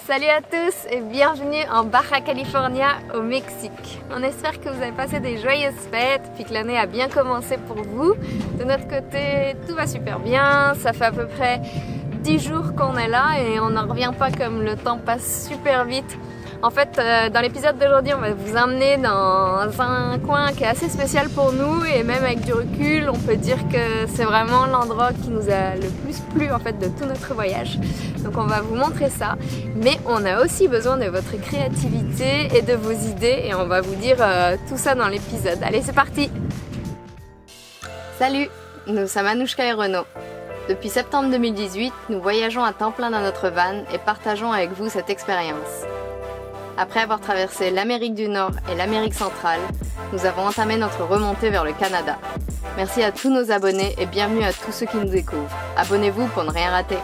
Salut à tous et bienvenue en Baja California au Mexique. On espère que vous avez passé des joyeuses fêtes puis que l'année a bien commencé pour vous. De notre côté, tout va super bien. Ça fait à peu près 10 jours qu'on est là et on n'en revient pas comme le temps passe super vite. En fait, dans l'épisode d'aujourd'hui, on va vous emmener dans un coin qui est assez spécial pour nous et même avec du recul, on peut dire que c'est vraiment l'endroit qui nous a le plus plu en fait de tout notre voyage. Donc on va vous montrer ça, mais on a aussi besoin de votre créativité et de vos idées et on va vous dire tout ça dans l'épisode. Allez, c'est parti! Salut, nous sommes Anouchka et Renaud. Depuis septembre 2018, nous voyageons à temps plein dans notre van et partageons avec vous cette expérience. Après avoir traversé l'Amérique du Nord et l'Amérique centrale, nous avons entamé notre remontée vers le Canada. Merci à tous nos abonnés et bienvenue à tous ceux qui nous découvrent. Abonnez-vous pour ne rien rater.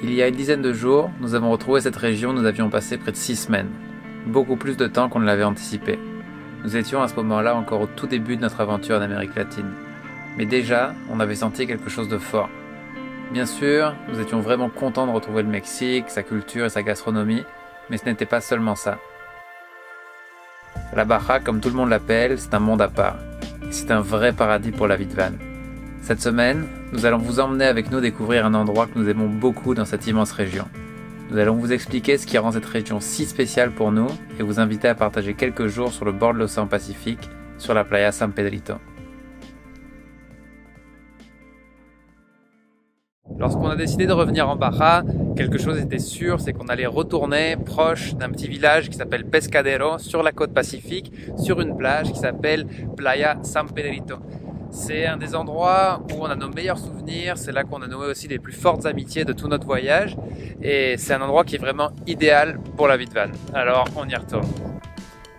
Il y a une dizaine de jours, nous avons retrouvé cette région où nous avions passé près de 6 semaines. Beaucoup plus de temps qu'on ne l'avait anticipé. Nous étions à ce moment-là encore au tout début de notre aventure en Amérique latine. Mais déjà, on avait senti quelque chose de fort. Bien sûr, nous étions vraiment contents de retrouver le Mexique, sa culture et sa gastronomie, mais ce n'était pas seulement ça. La Baja, comme tout le monde l'appelle, c'est un monde à part. Et c'est un vrai paradis pour la vie de van. Cette semaine, nous allons vous emmener avec nous découvrir un endroit que nous aimons beaucoup dans cette immense région. Nous allons vous expliquer ce qui rend cette région si spéciale pour nous et vous inviter à partager quelques jours sur le bord de l'océan Pacifique, sur la playa San Pedrito. Lorsqu'on a décidé de revenir en Baja, quelque chose était sûr, c'est qu'on allait retourner proche d'un petit village qui s'appelle Pescadero, sur la côte Pacifique, sur une plage qui s'appelle Playa San Pedrito. C'est un des endroits où on a nos meilleurs souvenirs, c'est là qu'on a noué aussi les plus fortes amitiés de tout notre voyage et c'est un endroit qui est vraiment idéal pour la vie de van. Alors on y retourne.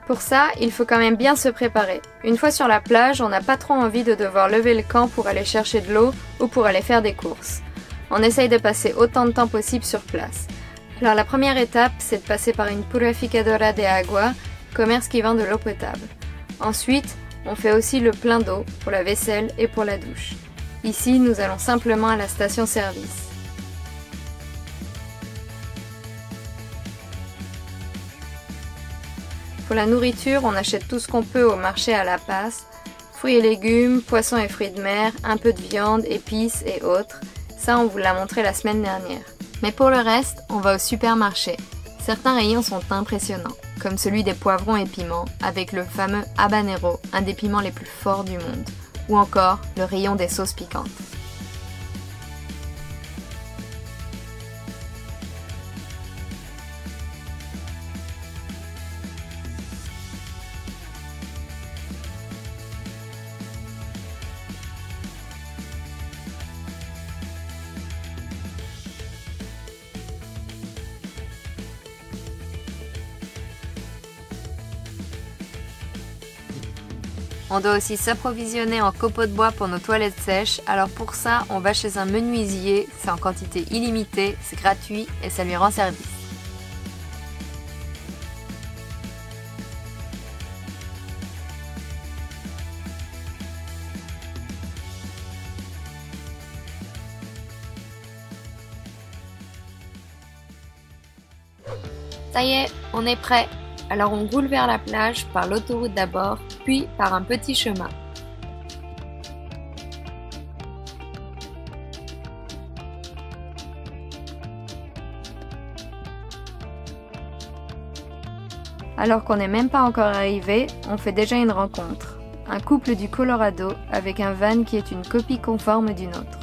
Pour ça, il faut quand même bien se préparer. Une fois sur la plage, on n'a pas trop envie de devoir lever le camp pour aller chercher de l'eau ou pour aller faire des courses. On essaye de passer autant de temps possible sur place. Alors la première étape, c'est de passer par une purificadora de agua, commerce qui vend de l'eau potable. Ensuite, on fait aussi le plein d'eau pour la vaisselle et pour la douche. Ici, nous allons simplement à la station-service. Pour la nourriture, on achète tout ce qu'on peut au marché à La Paz. Fruits et légumes, poissons et fruits de mer, un peu de viande, épices et autres. Ça, on vous l'a montré la semaine dernière. Mais pour le reste, on va au supermarché. Certains rayons sont impressionnants, comme celui des poivrons et piments, avec le fameux habanero, un des piments les plus forts du monde, ou encore le rayon des sauces piquantes. On doit aussi s'approvisionner en copeaux de bois pour nos toilettes sèches, alors pour ça, on va chez un menuisier, c'est en quantité illimitée, c'est gratuit et ça lui rend service. Ça y est, on est prêt. Alors on roule vers la plage par l'autoroute d'abord, puis par un petit chemin. Alors qu'on n'est même pas encore arrivé, on fait déjà une rencontre. Un couple du Colorado avec un van qui est une copie conforme du nôtre.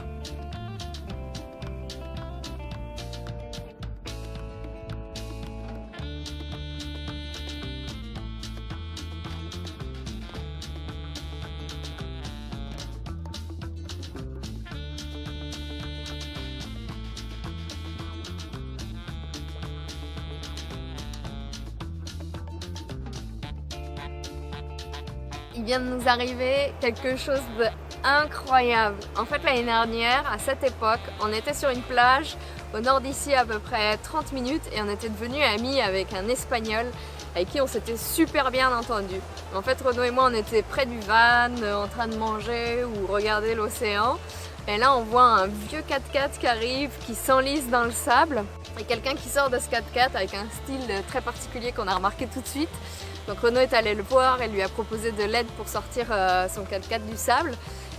Il vient de nous arriver quelque chose d'incroyable. En fait, l'année dernière, à cette époque, on était sur une plage au nord d'ici à peu près 30 minutes et on était devenus amis avec un Espagnol avec qui on s'était super bien entendu. En fait, Renaud et moi, on était près du van, en train de manger ou regarder l'océan. Et là, on voit un vieux 4x4 qui arrive, qui s'enlise dans le sable. Et quelqu'un qui sort de ce 4x4 avec un style très particulier qu'on a remarqué tout de suite. Donc Renaud est allé le voir et lui a proposé de l'aide pour sortir son 4x4 du sable.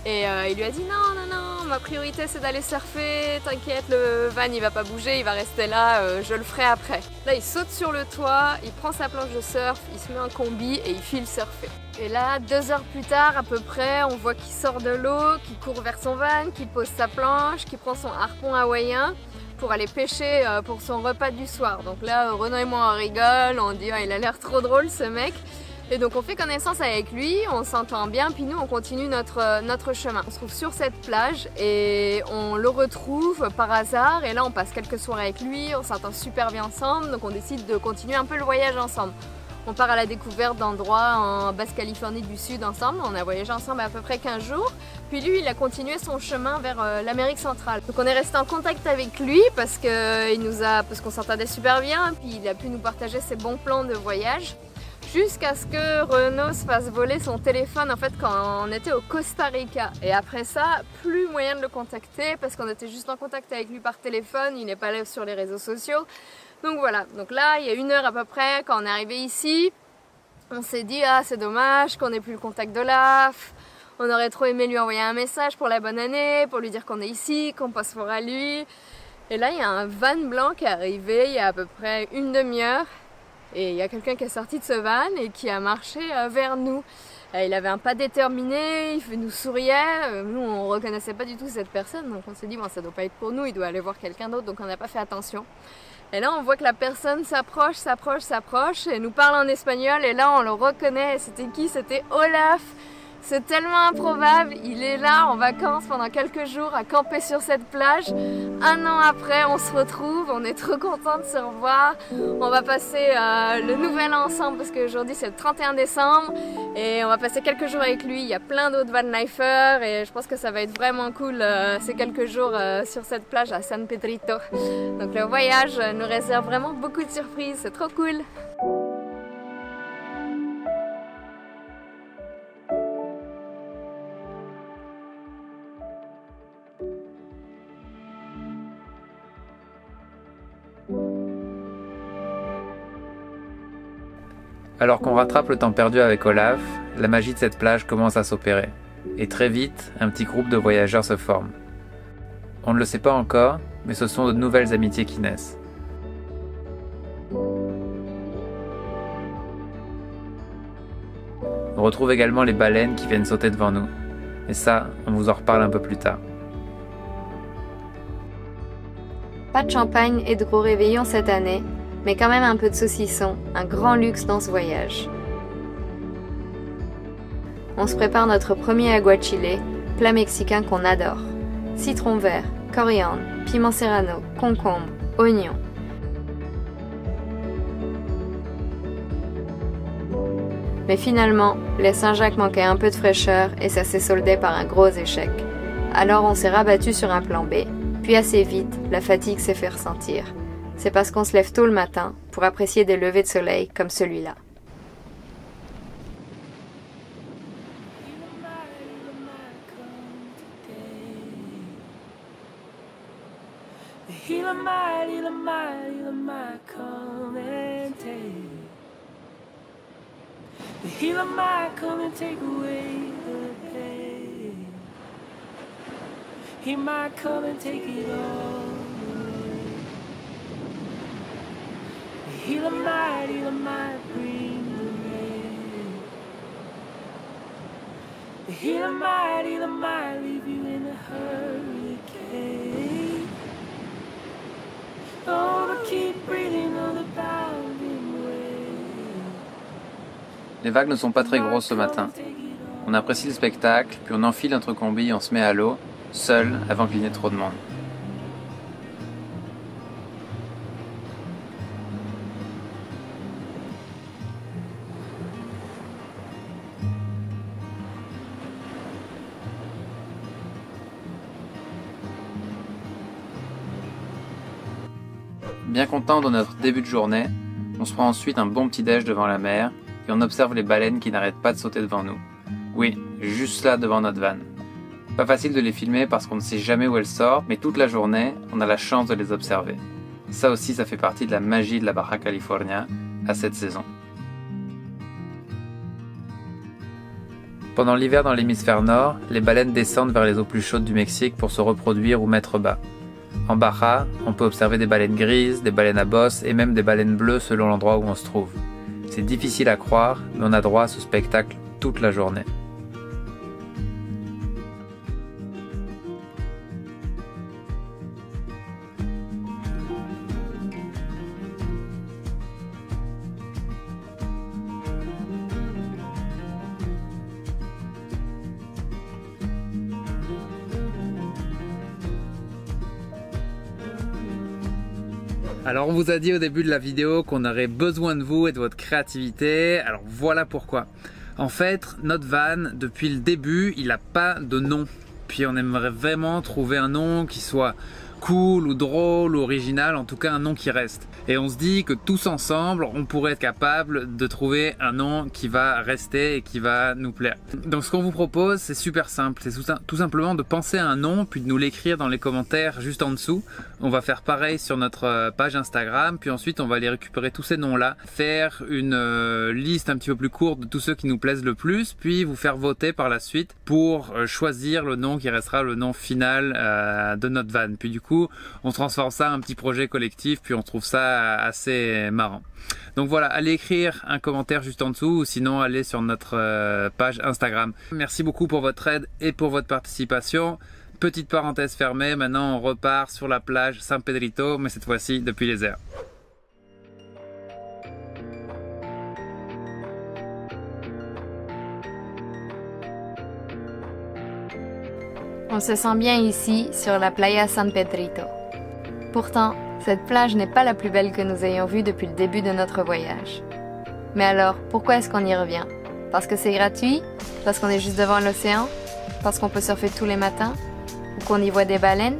Et il lui a dit non, ma priorité c'est d'aller surfer, t'inquiète, le van il va pas bouger, il va rester là, je le ferai après. Là il saute sur le toit, il prend sa planche de surf, il se met un combi et il file surfer. Et là, 2 heures plus tard à peu près, on voit qu'il sort de l'eau, qu'il court vers son van, qu'il pose sa planche, qu'il prend son harpon hawaïen pour aller pêcher pour son repas du soir. Donc là, Renaud et moi on rigole, on dit il a l'air trop drôle ce mec. Et donc on fait connaissance avec lui, on s'entend bien, puis nous on continue notre chemin. On se trouve sur cette plage et on le retrouve par hasard et là on passe quelques soirs avec lui, on s'entend super bien ensemble, donc on décide de continuer un peu le voyage ensemble. On part à la découverte d'endroits en Basse-Californie du Sud ensemble, on a voyagé ensemble à peu près 15 jours. Puis lui, il a continué son chemin vers l'Amérique centrale. Donc on est resté en contact avec lui parce qu'on s'entendait super bien, puis il a pu nous partager ses bons plans de voyage. Jusqu'à ce que Renaud se fasse voler son téléphone en fait quand on était au Costa Rica. Et après ça, plus moyen de le contacter parce qu'on était juste en contact avec lui par téléphone, il n'est pas là sur les réseaux sociaux. Donc voilà, donc là il y a 1 heure à peu près quand on est arrivé ici, on s'est dit c'est dommage qu'on n'ait plus le contact d'Olaf. On aurait trop aimé lui envoyer un message pour la bonne année, pour lui dire qu'on est ici, qu'on passe fort à lui. Et là il y a un van blanc qui est arrivé il y a à peu près 1 demi-heure. Et il y a quelqu'un qui est sorti de ce van et qui a marché vers nous. Il avait un pas déterminé, il nous souriait. Nous, on ne reconnaissait pas du tout cette personne. Donc on s'est dit, bon, ça ne doit pas être pour nous, il doit aller voir quelqu'un d'autre. Donc on n'a pas fait attention. Et là, on voit que la personne s'approche et nous parle en espagnol. Et là, on le reconnaît. C'était qui? C'était Olaf. C'est tellement improbable, il est là en vacances pendant quelques jours à camper sur cette plage. 1 an après, on se retrouve, on est trop contents de se revoir. On va passer le nouvel an ensemble parce qu'aujourd'hui c'est le 31 décembre et on va passer quelques jours avec lui. Il y a plein d'autres vanlifers et je pense que ça va être vraiment cool ces quelques jours sur cette plage à San Pedrito. Donc le voyage nous réserve vraiment beaucoup de surprises, c'est trop cool. Alors qu'on rattrape le temps perdu avec Olaf, la magie de cette plage commence à s'opérer. Et très vite, un petit groupe de voyageurs se forme. On ne le sait pas encore, mais ce sont de nouvelles amitiés qui naissent. On retrouve également les baleines qui viennent sauter devant nous. Et ça, on vous en reparle un peu plus tard. Pas de champagne et de gros réveillons cette année, mais quand même un peu de saucisson, un grand luxe dans ce voyage. On se prépare notre premier aguachile, plat mexicain qu'on adore. Citron vert, coriandre, piment serrano, concombre, oignon. Mais finalement, les Saint-Jacques manquaient un peu de fraîcheur et ça s'est soldé par un gros échec. Alors on s'est rabattu sur un plan B, puis assez vite, la fatigue s'est fait ressentir. C'est parce qu'on se lève tôt le matin pour apprécier des levées de soleil comme celui-là. Healer might bring the rain. Healer might leave you in a hurricane. Oh, but keep breathing on the bounding wave. Les vagues ne sont pas très grosses ce matin. On apprécie le spectacle, puis on enfile notre combi et on se met à l'eau, seul, avant qu'il n'y ait trop de monde. Bien content de notre début de journée, on se prend ensuite un bon petit déj devant la mer et on observe les baleines qui n'arrêtent pas de sauter devant nous. Oui, juste là devant notre van. Pas facile de les filmer parce qu'on ne sait jamais où elles sortent, mais toute la journée, on a la chance de les observer. Ça aussi, ça fait partie de la magie de la Baja California à cette saison. Pendant l'hiver dans l'hémisphère nord, les baleines descendent vers les eaux plus chaudes du Mexique pour se reproduire ou mettre bas. En Baja, on peut observer des baleines grises, des baleines à bosse et même des baleines bleues selon l'endroit où on se trouve. C'est difficile à croire, mais on a droit à ce spectacle toute la journée. Alors on vous a dit au début de la vidéo qu'on aurait besoin de vous et de votre créativité, alors voilà pourquoi. En fait, notre van, depuis le début, il n'a pas de nom. Puis on aimerait vraiment trouver un nom qui soit cool ou drôle ou original, en tout cas un nom qui reste. Et on se dit que tous ensemble, on pourrait être capable de trouver un nom qui va rester et qui va nous plaire. Donc ce qu'on vous propose, c'est super simple, c'est tout simplement de penser à un nom, puis de nous l'écrire dans les commentaires juste en dessous. On va faire pareil sur notre page Instagram, puis ensuite on va aller récupérer tous ces noms-là, faire une liste un petit peu plus courte de tous ceux qui nous plaisent le plus, puis vous faire voter par la suite pour choisir le nom qui restera le nom final de notre van. Puis du coup, on transforme ça en un petit projet collectif, puis on trouve ça assez marrant. Donc voilà, allez écrire un commentaire juste en dessous, ou sinon allez sur notre page Instagram. Merci beaucoup pour votre aide et pour votre participation. Petite parenthèse fermée, maintenant on repart sur la plage San Pedrito, mais cette fois-ci depuis les airs. On se sent bien ici, sur la playa San Pedrito. Pourtant, cette plage n'est pas la plus belle que nous ayons vue depuis le début de notre voyage. Mais alors, pourquoi est-ce qu'on y revient? Parce que c'est gratuit? Parce qu'on est juste devant l'océan? Parce qu'on peut surfer tous les matins? Ou qu'on y voit des baleines?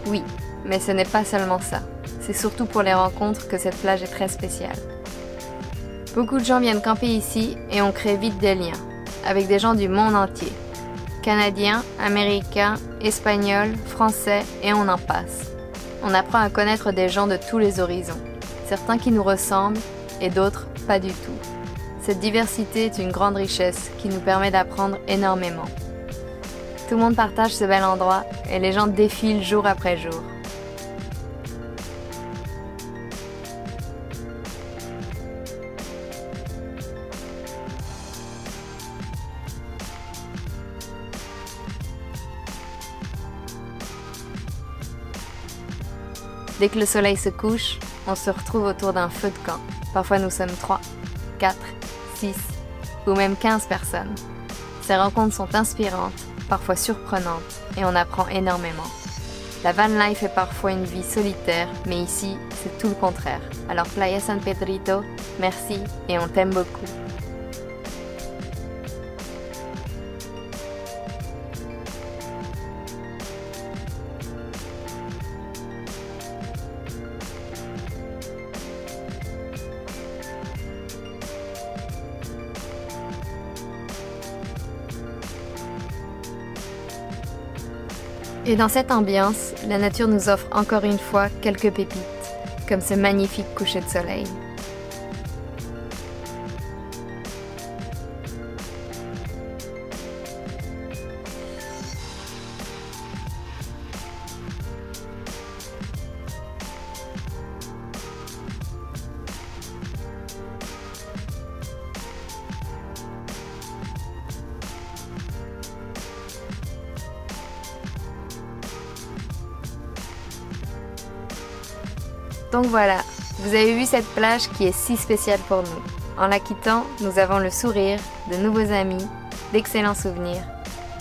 Oui, mais ce n'est pas seulement ça. C'est surtout pour les rencontres que cette plage est très spéciale. Beaucoup de gens viennent camper ici et on crée vite des liens, avec des gens du monde entier. Canadiens, Américains, Espagnols, Français et on en passe. On apprend à connaître des gens de tous les horizons, certains qui nous ressemblent et d'autres pas du tout. Cette diversité est une grande richesse qui nous permet d'apprendre énormément. Tout le monde partage ce bel endroit et les gens défilent jour après jour. Dès que le soleil se couche, on se retrouve autour d'un feu de camp. Parfois nous sommes 3, 4, 6 ou même 15 personnes. Ces rencontres sont inspirantes, parfois surprenantes et on apprend énormément. La van life est parfois une vie solitaire, mais ici, c'est tout le contraire. Alors Playa San Pedrito, merci et on t'aime beaucoup. Et dans cette ambiance, la nature nous offre encore une fois quelques pépites, comme ce magnifique coucher de soleil. Donc voilà, vous avez vu cette plage qui est si spéciale pour nous. En la quittant, nous avons le sourire, de nouveaux amis, d'excellents souvenirs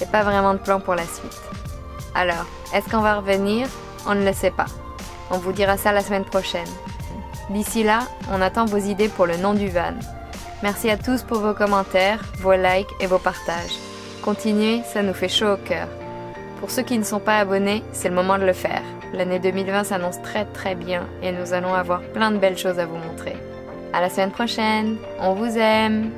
et pas vraiment de plan pour la suite. Alors, est-ce qu'on va revenir? On ne le sait pas. On vous dira ça la semaine prochaine. D'ici là, on attend vos idées pour le nom du van. Merci à tous pour vos commentaires, vos likes et vos partages. Continuez, ça nous fait chaud au cœur. Pour ceux qui ne sont pas abonnés, c'est le moment de le faire. L'année 2020 s'annonce très bien et nous allons avoir plein de belles choses à vous montrer. À la semaine prochaine, on vous aime!